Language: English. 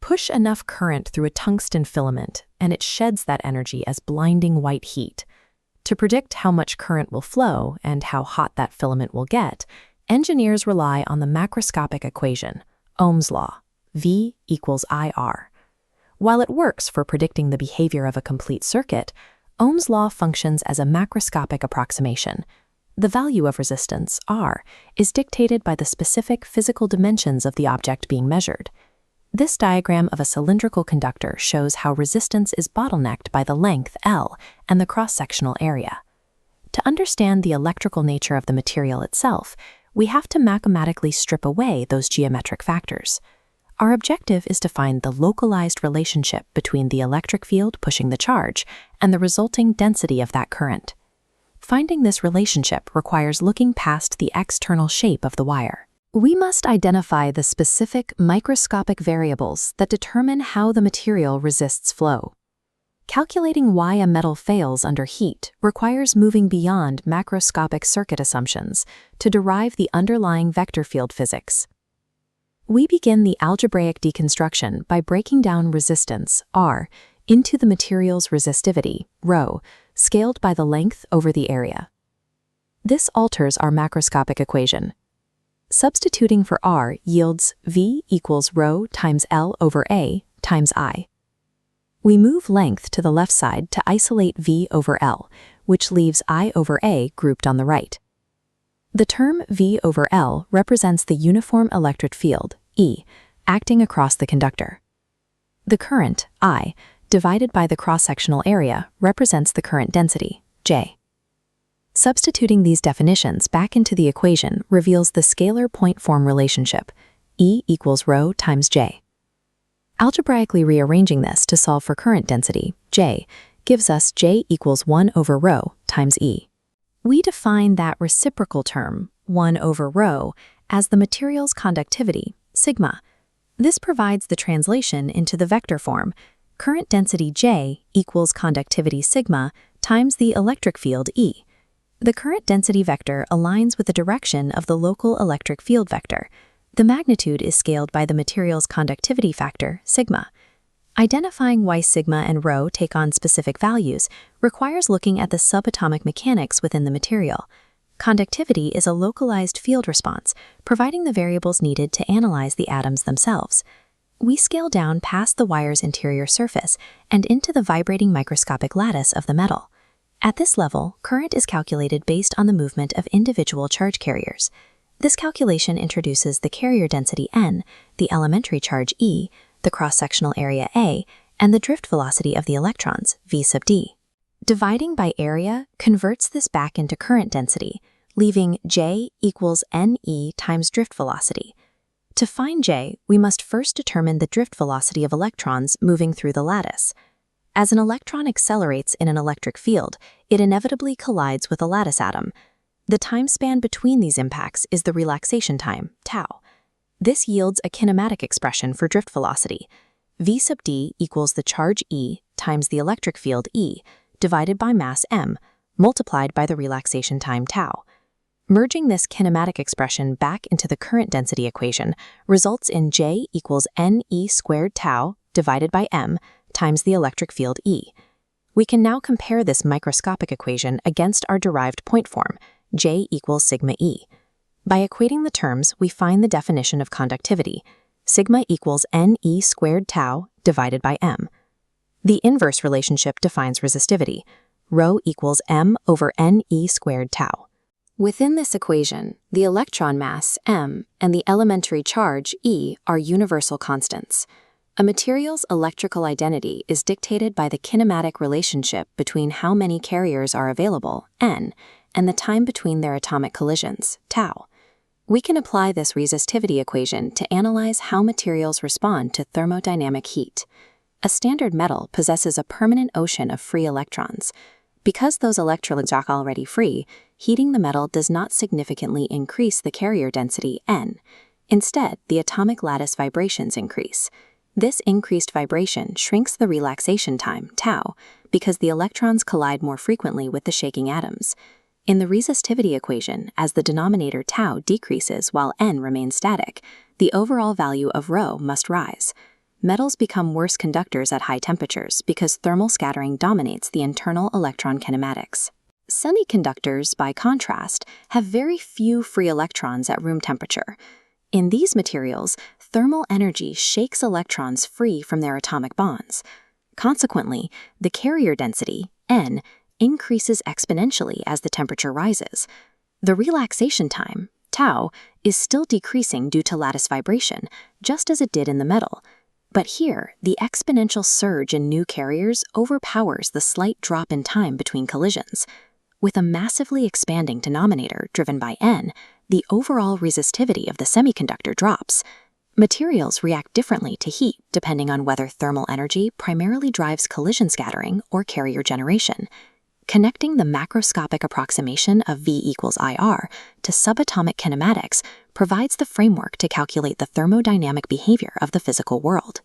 Push enough current through a tungsten filament, and it sheds that energy as blinding white heat. To predict how much current will flow and how hot that filament will get, engineers rely on the macroscopic equation, Ohm's law, V equals IR. While it works for predicting the behavior of a complete circuit, Ohm's law functions as a macroscopic approximation. The value of resistance, R, is dictated by the specific physical dimensions of the object being measured. This diagram of a cylindrical conductor shows how resistance is bottlenecked by the length, L, and the cross-sectional area. To understand the electrical nature of the material itself, we have to mathematically strip away those geometric factors. Our objective is to find the localized relationship between the electric field pushing the charge and the resulting density of that current. Finding this relationship requires looking past the external shape of the wire. We must identify the specific microscopic variables that determine how the material resists flow. Calculating why a metal fails under heat requires moving beyond macroscopic circuit assumptions to derive the underlying vector field physics. We begin the algebraic deconstruction by breaking down resistance, R, into the material's resistivity, ρ, scaled by the length over the area. This alters our macroscopic equation. Substituting for R yields V equals ρ times L over A times I. We move length to the left side to isolate V over L, which leaves I over A grouped on the right. The term V over L represents the uniform electric field, E, acting across the conductor. The current, I, divided by the cross-sectional area represents the current density, J. Substituting these definitions back into the equation reveals the scalar point-form relationship, E equals ρ times J. Algebraically rearranging this to solve for current density, J, gives us J equals 1 over ρ times E. We define that reciprocal term, 1 over ρ, as the material's conductivity, sigma. This provides the translation into the vector form, current density J equals conductivity sigma times the electric field E. The current density vector aligns with the direction of the local electric field vector. The magnitude is scaled by the material's conductivity factor, sigma. Identifying why sigma and ρ take on specific values requires looking at the subatomic mechanics within the material. Conductivity is a localized field response, providing the variables needed to analyze the atoms themselves. We scale down past the wire's interior surface and into the vibrating microscopic lattice of the metal. At this level, current is calculated based on the movement of individual charge carriers. This calculation introduces the carrier density N, the elementary charge E, the cross-sectional area A, and the drift velocity of the electrons, V sub d. Dividing by area converts this back into current density, leaving J equals NE times drift velocity. To find J, we must first determine the drift velocity of electrons moving through the lattice. As an electron accelerates in an electric field, it inevitably collides with a lattice atom. The time span between these impacts is the relaxation time, tau. This yields a kinematic expression for drift velocity. V sub d equals the charge E times the electric field E, divided by mass m, multiplied by the relaxation time tau. Merging this kinematic expression back into the current density equation results in J equals NE squared tau divided by m times the electric field E. We can now compare this microscopic equation against our derived point form, J equals sigma E. By equating the terms, we find the definition of conductivity. Sigma equals NE squared tau divided by m. The inverse relationship defines resistivity. Rho equals m over NE squared tau. Within this equation, the electron mass, m, and the elementary charge, E, are universal constants. A material's electrical identity is dictated by the kinematic relationship between how many carriers are available, N, and the time between their atomic collisions, tau. We can apply this resistivity equation to analyze how materials respond to thermodynamic heat. A standard metal possesses a permanent ocean of free electrons. Because those electrons are already free, heating the metal does not significantly increase the carrier density, N. Instead, the atomic lattice vibrations increase. This increased vibration shrinks the relaxation time, tau, because the electrons collide more frequently with the shaking atoms. In the resistivity equation, as the denominator tau decreases while N remains static, the overall value of ρ must rise. Metals become worse conductors at high temperatures because thermal scattering dominates the internal electron kinematics. Semiconductors, by contrast, have very few free electrons at room temperature. In these materials, thermal energy shakes electrons free from their atomic bonds. Consequently, the carrier density, N, increases exponentially as the temperature rises. The relaxation time, tau, is still decreasing due to lattice vibration, just as it did in the metal. But here, the exponential surge in new carriers overpowers the slight drop in time between collisions. With a massively expanding denominator driven by N, the overall resistivity of the semiconductor drops. Materials react differently to heat depending on whether thermal energy primarily drives collision scattering or carrier generation. Connecting the macroscopic approximation of V equals IR to subatomic kinematics provides the framework to calculate the thermodynamic behavior of the physical world.